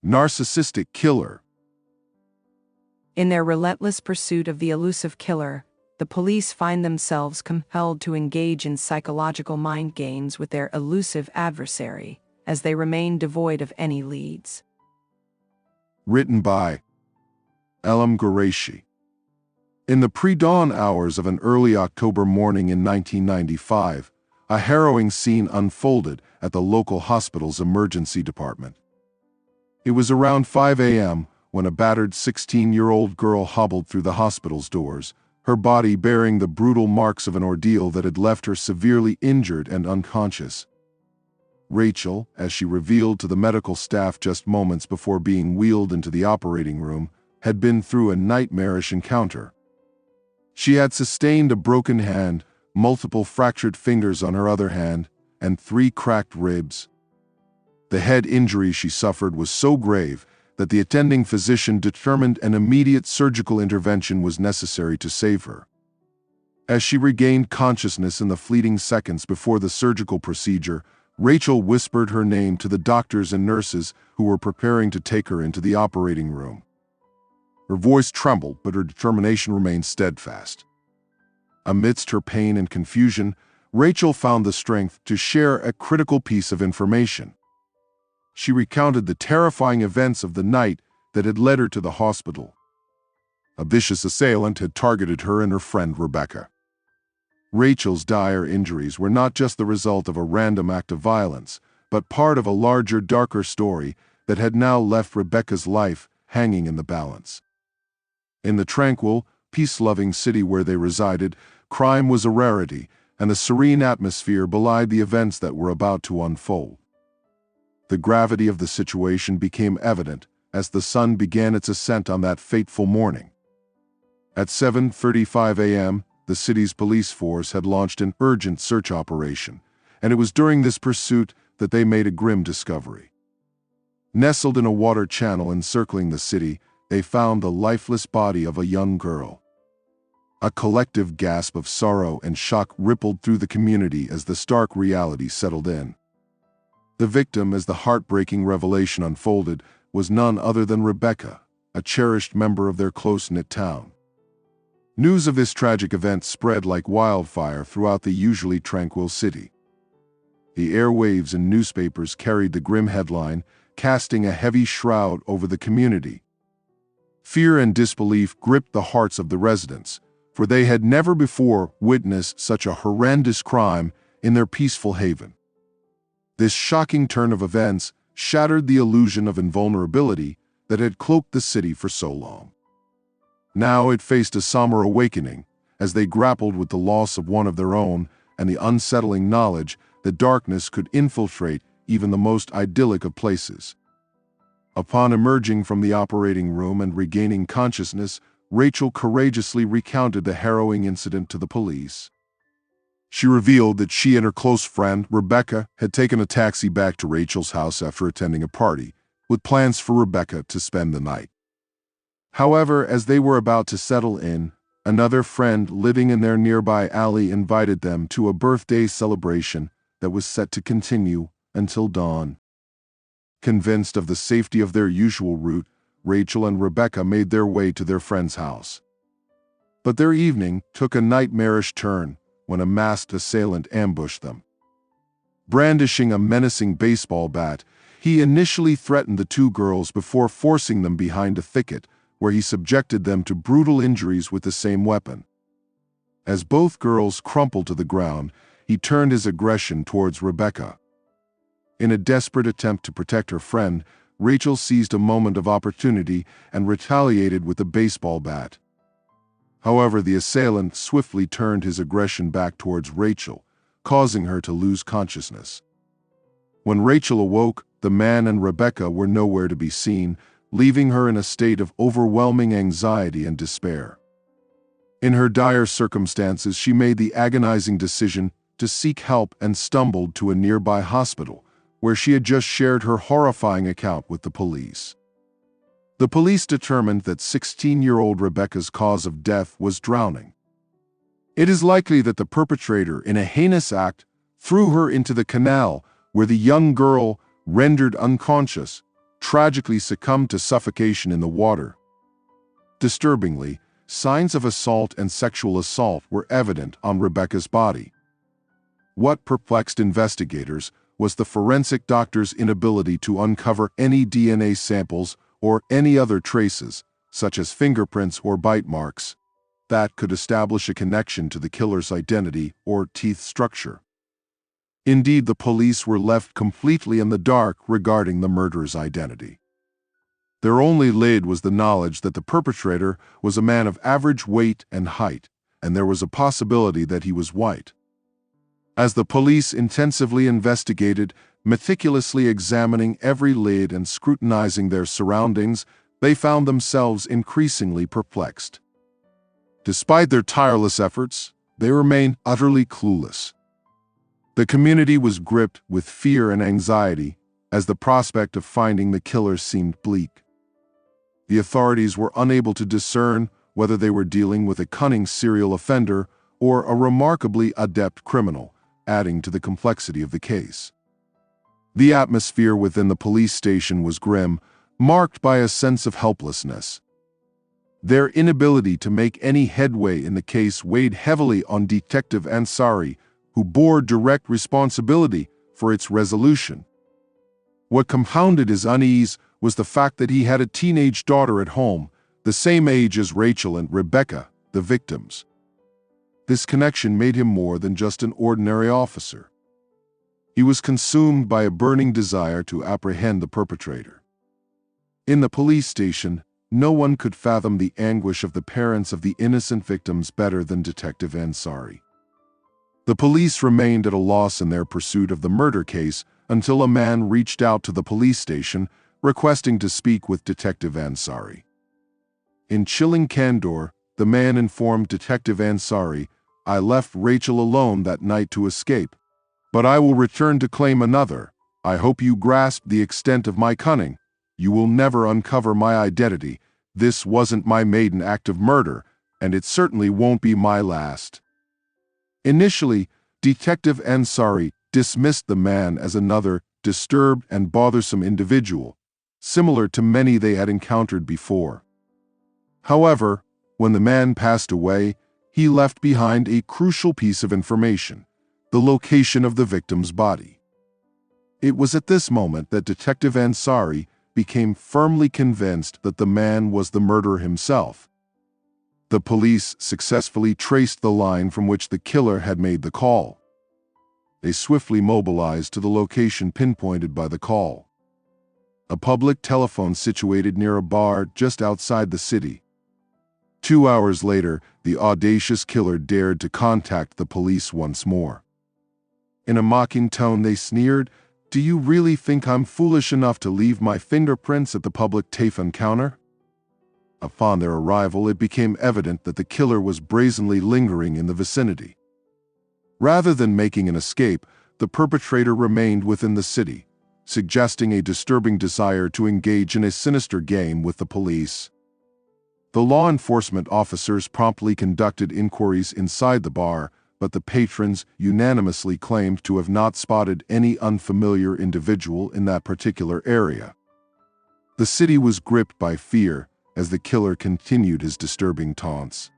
Narcissistic killer. In their relentless pursuit of the elusive killer, the police find themselves compelled to engage in psychological mind games with their elusive adversary, as they remain devoid of any leads. Written by Elham Ghoreishi. In the pre-dawn hours of an early October morning in 1995, a harrowing scene unfolded at the local hospital's emergency department. It was around 5 a.m. when a battered 16-year-old girl hobbled through the hospital's doors, her body bearing the brutal marks of an ordeal that had left her severely injured and unconscious. Rachel, as she revealed to the medical staff just moments before being wheeled into the operating room, had been through a nightmarish encounter. She had sustained a broken hand, multiple fractured fingers on her other hand, and 3 cracked ribs. The head injury she suffered was so grave that the attending physician determined an immediate surgical intervention was necessary to save her. As she regained consciousness in the fleeting seconds before the surgical procedure, Rachel whispered her name to the doctors and nurses who were preparing to take her into the operating room. Her voice trembled, but her determination remained steadfast. Amidst her pain and confusion, Rachel found the strength to share a critical piece of information. She recounted the terrifying events of the night that had led her to the hospital. A vicious assailant had targeted her and her friend Rebecca. Rachel's dire injuries were not just the result of a random act of violence, but part of a larger, darker story that had now left Rebecca's life hanging in the balance. In the tranquil, peace-loving city where they resided, crime was a rarity, and the serene atmosphere belied the events that were about to unfold. The gravity of the situation became evident as the sun began its ascent on that fateful morning. At 7:35 a.m., the city's police force had launched an urgent search operation, and it was during this pursuit that they made a grim discovery. Nestled in a water channel encircling the city, they found the lifeless body of a young girl. A collective gasp of sorrow and shock rippled through the community as the stark reality settled in. The victim, as the heartbreaking revelation unfolded, was none other than Rebecca, a cherished member of their close-knit town. News of this tragic event spread like wildfire throughout the usually tranquil city. The airwaves and newspapers carried the grim headline, casting a heavy shroud over the community. Fear and disbelief gripped the hearts of the residents, for they had never before witnessed such a horrendous crime in their peaceful haven. This shocking turn of events shattered the illusion of invulnerability that had cloaked the city for so long. Now it faced a somber awakening as they grappled with the loss of one of their own and the unsettling knowledge that darkness could infiltrate even the most idyllic of places. Upon emerging from the operating room and regaining consciousness, Rachel courageously recounted the harrowing incident to the police. She revealed that she and her close friend, Rebecca, had taken a taxi back to Rachel's house after attending a party, with plans for Rebecca to spend the night. However, as they were about to settle in, another friend living in their nearby alley invited them to a birthday celebration that was set to continue until dawn. Convinced of the safety of their usual route, Rachel and Rebecca made their way to their friend's house. But their evening took a nightmarish turn when a masked assailant ambushed them. Brandishing a menacing baseball bat, he initially threatened the 2 girls before forcing them behind a thicket, where he subjected them to brutal injuries with the same weapon. As both girls crumpled to the ground, he turned his aggression towards Rebecca. In a desperate attempt to protect her friend, Rachel seized a moment of opportunity and retaliated with a baseball bat. However, the assailant swiftly turned his aggression back towards Rachel, causing her to lose consciousness. When Rachel awoke, the man and Rebecca were nowhere to be seen, leaving her in a state of overwhelming anxiety and despair. In her dire circumstances, she made the agonizing decision to seek help and stumbled to a nearby hospital, where she had just shared her horrifying account with the police. The police determined that 16-year-old Rebecca's cause of death was drowning. It is likely that the perpetrator, in a heinous act, threw her into the canal where the young girl, rendered unconscious, tragically succumbed to suffocation in the water. Disturbingly, signs of assault and sexual assault were evident on Rebecca's body. What perplexed investigators was the forensic doctor's inability to uncover any DNA samples or any other traces, such as fingerprints or bite marks, that could establish a connection to the killer's identity or teeth structure. Indeed, the police were left completely in the dark regarding the murderer's identity. Their only lead was the knowledge that the perpetrator was a man of average weight and height, and there was a possibility that he was white. As the police intensively investigated, meticulously examining every lid and scrutinizing their surroundings, they found themselves increasingly perplexed. Despite their tireless efforts, they remained utterly clueless. The community was gripped with fear and anxiety as the prospect of finding the killer seemed bleak. The authorities were unable to discern whether they were dealing with a cunning serial offender or a remarkably adept criminal, adding to the complexity of the case. The atmosphere within the police station was grim, marked by a sense of helplessness. Their inability to make any headway in the case weighed heavily on Detective Ansari, who bore direct responsibility for its resolution. What compounded his unease was the fact that he had a teenage daughter at home, the same age as Rachel and Rebecca, the victims. This connection made him more than just an ordinary officer. He was consumed by a burning desire to apprehend the perpetrator. In the police station, no one could fathom the anguish of the parents of the innocent victims better than Detective Ansari. The police remained at a loss in their pursuit of the murder case until a man reached out to the police station requesting to speak with Detective Ansari. In chilling candor, the man informed Detective Ansari, "I left Rachel alone that night to escape, but I will return to claim another. I hope you grasp the extent of my cunning. You will never uncover my identity. This wasn't my maiden act of murder, and it certainly won't be my last." Initially, Detective Ansari dismissed the man as another disturbed and bothersome individual, similar to many they had encountered before. However, when the man passed away, he left behind a crucial piece of information: the location of the victim's body. It was at this moment that Detective Ansari became firmly convinced that the man was the murderer himself. The police successfully traced the line from which the killer had made the call. They swiftly mobilized to the location pinpointed by the call: a public telephone situated near a bar just outside the city. 2 hours later, the audacious killer dared to contact the police once more. In a mocking tone, they sneered, "Do you really think I'm foolish enough to leave my fingerprints at the public telephone counter?" Upon their arrival, it became evident that the killer was brazenly lingering in the vicinity. Rather than making an escape, the perpetrator remained within the city, suggesting a disturbing desire to engage in a sinister game with the police. The law enforcement officers promptly conducted inquiries inside the bar, but the patrons unanimously claimed to have not spotted any unfamiliar individual in that particular area. The city was gripped by fear as the killer continued his disturbing taunts.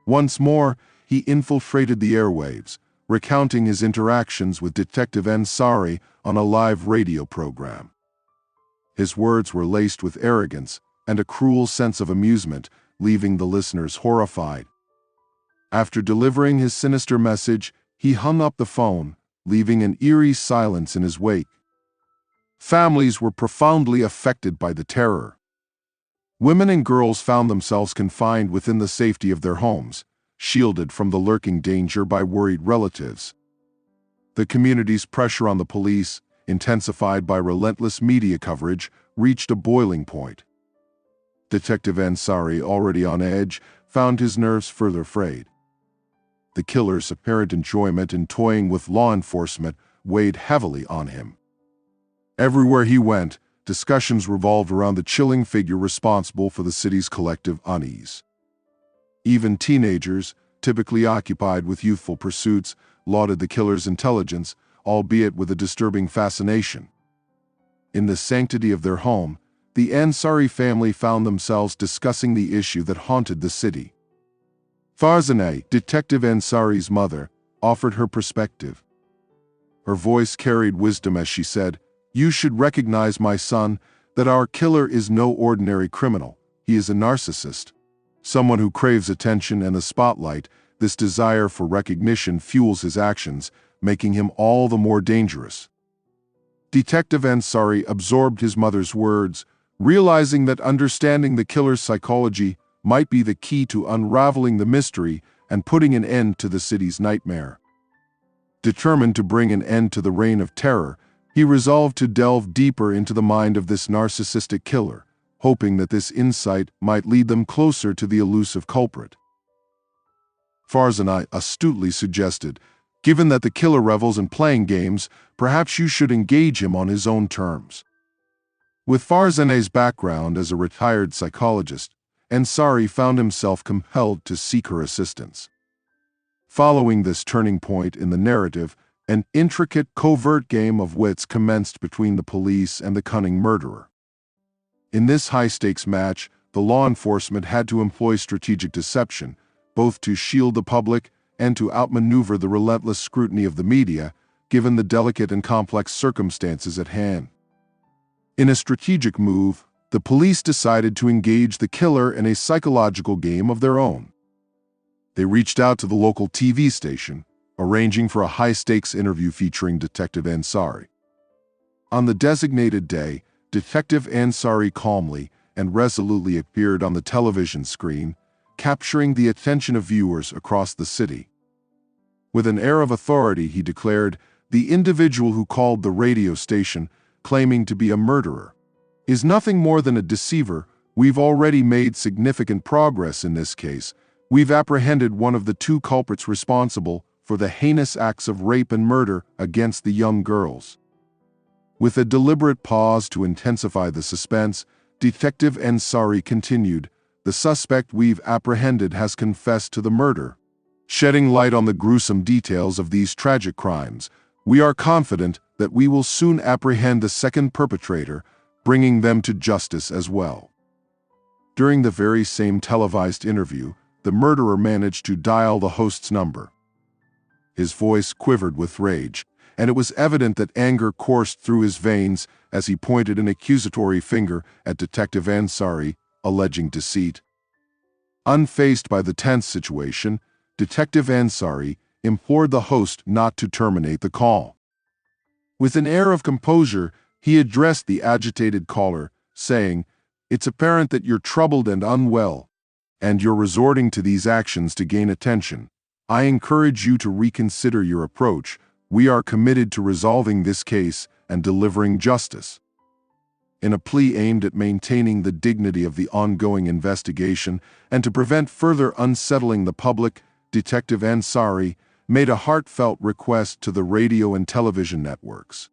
Once more, he infiltrated the airwaves, recounting his interactions with Detective Ansari on a live radio program. His words were laced with arrogance and a cruel sense of amusement, leaving the listeners horrified. After delivering his sinister message, he hung up the phone, leaving an eerie silence in his wake. Families were profoundly affected by the terror. Women and girls found themselves confined within the safety of their homes, shielded from the lurking danger by worried relatives. The community's pressure on the police, intensified by relentless media coverage, reached a boiling point. Detective Ansari, already on edge, found his nerves further frayed. The killer's apparent enjoyment in toying with law enforcement weighed heavily on him. Everywhere he went, discussions revolved around the chilling figure responsible for the city's collective unease. Even teenagers, typically occupied with youthful pursuits, lauded the killer's intelligence, albeit with a disturbing fascination. In the sanctity of their home, the Ansari family found themselves discussing the issue that haunted the city. Farzaneh, Detective Ansari's mother, offered her perspective. Her voice carried wisdom as she said, "You should recognize, my son, that our killer is no ordinary criminal. He is a narcissist. Someone who craves attention and the spotlight. This desire for recognition fuels his actions, making him all the more dangerous." Detective Ansari absorbed his mother's words, realizing that understanding the killer's psychology might be the key to unraveling the mystery and putting an end to the city's nightmare. Determined to bring an end to the reign of terror, he resolved to delve deeper into the mind of this narcissistic killer, hoping that this insight might lead them closer to the elusive culprit. Farzaneh astutely suggested, "Given that the killer revels in playing games, perhaps you should engage him on his own terms." With Farzaneh's background as a retired psychologist, Ansari found himself compelled to seek her assistance. Following this turning point in the narrative, an intricate, covert game of wits commenced between the police and the cunning murderer. In this high-stakes match, the law enforcement had to employ strategic deception, both to shield the public and to outmaneuver the relentless scrutiny of the media, given the delicate and complex circumstances at hand. In a strategic move, the police decided to engage the killer in a psychological game of their own. They reached out to the local TV station, arranging for a high-stakes interview featuring Detective Ansari. On the designated day, Detective Ansari calmly and resolutely appeared on the television screen, capturing the attention of viewers across the city. With an air of authority, he declared, "The individual who called the radio station, claiming to be a murderer, is nothing more than a deceiver. We've already made significant progress in this case. We've apprehended one of the two culprits responsible for the heinous acts of rape and murder against the young girls." With a deliberate pause to intensify the suspense, Detective Ansari continued, "The suspect we've apprehended has confessed to the murder. Shedding light on the gruesome details of these tragic crimes, we are confident that we will soon apprehend the second perpetrator, bringing them to justice as well." During the very same televised interview, the murderer managed to dial the host's number. His voice quivered with rage, and it was evident that anger coursed through his veins as he pointed an accusatory finger at Detective Ansari, alleging deceit. Unfazed by the tense situation, Detective Ansari implored the host not to terminate the call. With an air of composure, he addressed the agitated caller, saying, "It's apparent that you're troubled and unwell, and you're resorting to these actions to gain attention. I encourage you to reconsider your approach. We are committed to resolving this case and delivering justice." In a plea aimed at maintaining the dignity of the ongoing investigation and to prevent further unsettling the public, Detective Ansari made a heartfelt request to the radio and television networks.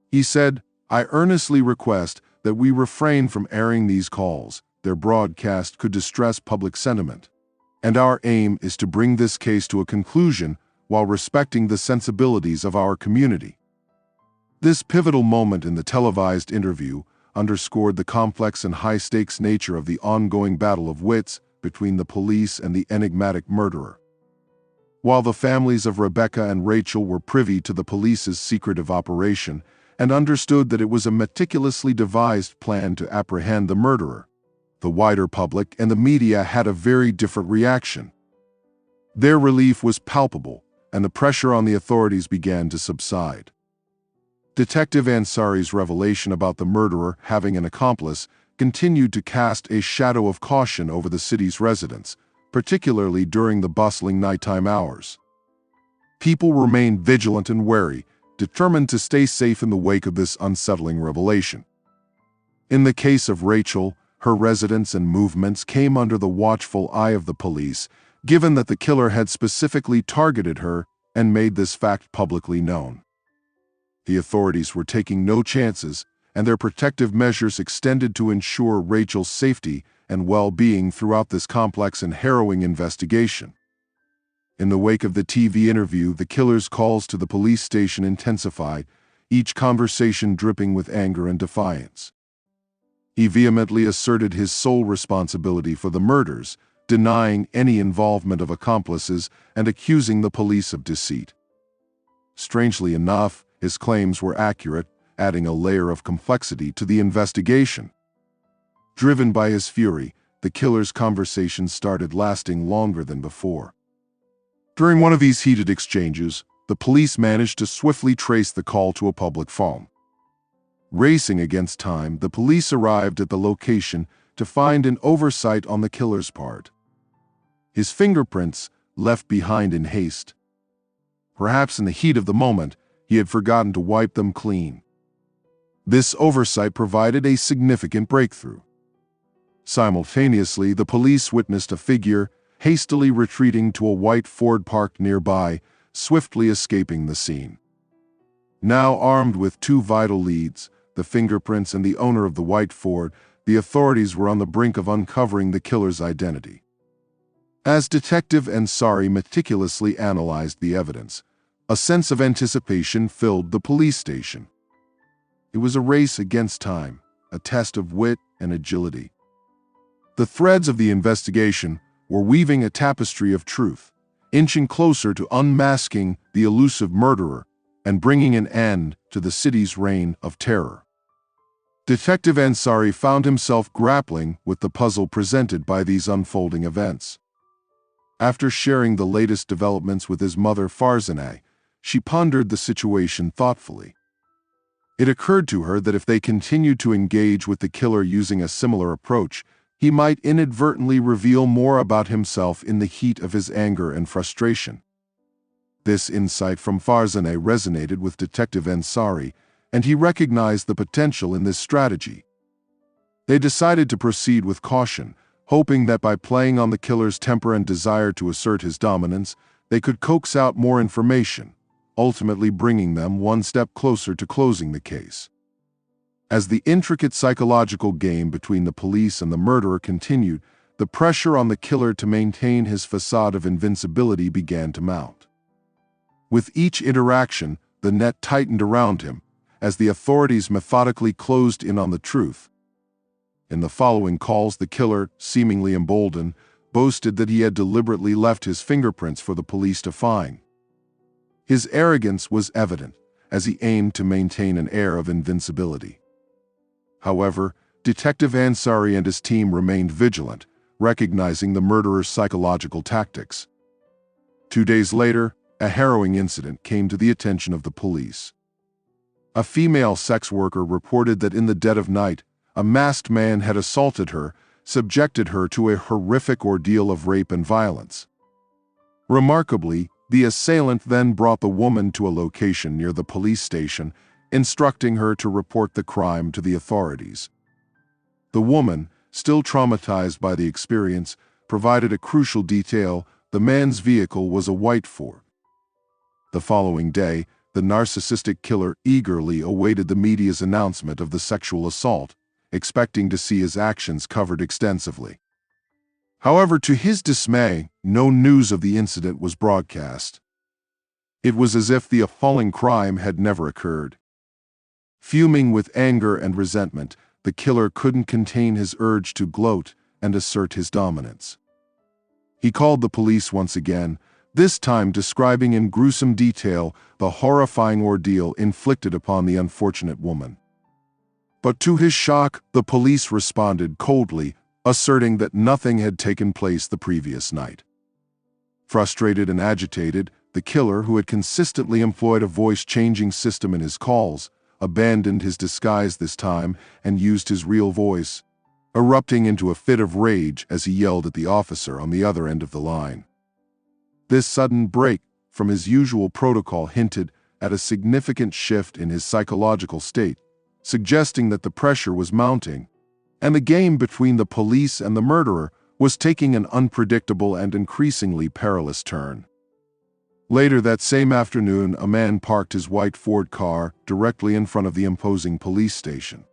He said, "I earnestly request that we refrain from airing these calls. Their broadcast could distress public sentiment. And our aim is to bring this case to a conclusion while respecting the sensibilities of our community." This pivotal moment in the televised interview underscored the complex and high-stakes nature of the ongoing battle of wits between the police and the enigmatic murderer. While the families of Rebecca and Rachel were privy to the police's secretive operation and understood that it was a meticulously devised plan to apprehend the murderer, the wider public and the media had a very different reaction. Their relief was palpable, and the pressure on the authorities began to subside. Detective Ansari's revelation about the murderer having an accomplice continued to cast a shadow of caution over the city's residents, particularly during the bustling nighttime hours. People remained vigilant and wary, determined to stay safe in the wake of this unsettling revelation. In the case of Rachel, her residence and movements came under the watchful eye of the police, given that the killer had specifically targeted her and made this fact publicly known. The authorities were taking no chances, and their protective measures extended to ensure Rachel's safety and well-being throughout this complex and harrowing investigation. In the wake of the TV interview, the killer's calls to the police station intensified, each conversation dripping with anger and defiance. He vehemently asserted his sole responsibility for the murders, denying any involvement of accomplices and accusing the police of deceit. Strangely enough, his claims were accurate, adding a layer of complexity to the investigation. Driven by his fury, the killer's conversations started lasting longer than before. During one of these heated exchanges, the police managed to swiftly trace the call to a public phone. Racing against time, the police arrived at the location to find an oversight on the killer's part. His fingerprints left behind in haste. Perhaps in the heat of the moment, he had forgotten to wipe them clean. This oversight provided a significant breakthrough. Simultaneously, the police witnessed a figure hastily retreating to a white Ford parked nearby, swiftly escaping the scene. Now armed with two vital leads, the fingerprints and the owner of the white Ford, the authorities were on the brink of uncovering the killer's identity. As Detective Ansari meticulously analyzed the evidence, a sense of anticipation filled the police station. It was a race against time, a test of wit and agility. The threads of the investigation were weaving a tapestry of truth, inching closer to unmasking the elusive murderer and bringing an end to the city's reign of terror. Detective Ansari found himself grappling with the puzzle presented by these unfolding events. After sharing the latest developments with his mother Farzaneh, she pondered the situation thoughtfully. It occurred to her that if they continued to engage with the killer using a similar approach, he might inadvertently reveal more about himself in the heat of his anger and frustration. This insight from Farzaneh resonated with Detective Ansari, and he recognized the potential in this strategy. They decided to proceed with caution, hoping that by playing on the killer's temper and desire to assert his dominance, they could coax out more information, ultimately bringing them one step closer to closing the case. As the intricate psychological game between the police and the murderer continued, the pressure on the killer to maintain his facade of invincibility began to mount. With each interaction, the net tightened around him, as the authorities methodically closed in on the truth. In the following calls, the killer, seemingly emboldened, boasted that he had deliberately left his fingerprints for the police to find. His arrogance was evident, as he aimed to maintain an air of invincibility. However, Detective Ansari and his team remained vigilant, recognizing the murderer's psychological tactics. 2 days later, a harrowing incident came to the attention of the police. A female sex worker reported that in the dead of night, a masked man had assaulted her, subjected her to a horrific ordeal of rape and violence. Remarkably, the assailant then brought the woman to a location near the police station, instructing her to report the crime to the authorities. The woman, still traumatized by the experience, provided a crucial detail: the man's vehicle was a white Ford. The following day, the narcissistic killer eagerly awaited the media's announcement of the sexual assault, expecting to see his actions covered extensively. However, to his dismay, no news of the incident was broadcast. It was as if the appalling crime had never occurred. Fuming with anger and resentment, the killer couldn't contain his urge to gloat and assert his dominance. He called the police once again, this time describing in gruesome detail the horrifying ordeal inflicted upon the unfortunate woman. But to his shock, the police responded coldly, asserting that nothing had taken place the previous night. Frustrated and agitated, the killer, who had consistently employed a voice-changing system in his calls, abandoned his disguise this time and used his real voice, erupting into a fit of rage as he yelled at the officer on the other end of the line. This sudden break from his usual protocol hinted at a significant shift in his psychological state, suggesting that the pressure was mounting, and the game between the police and the murderer was taking an unpredictable and increasingly perilous turn. Later that same afternoon, a man parked his white Ford car directly in front of the imposing police station.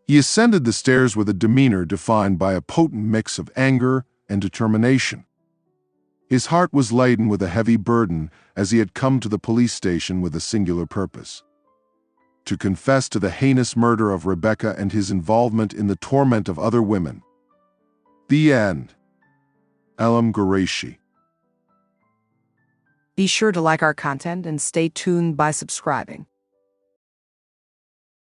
He ascended the stairs with a demeanor defined by a potent mix of anger and determination. His heart was laden with a heavy burden, as he had come to the police station with a singular purpose: to confess to the heinous murder of Rebecca and his involvement in the torment of other women. The end. Elham Ghoreishi. Be sure to like our content and stay tuned by subscribing.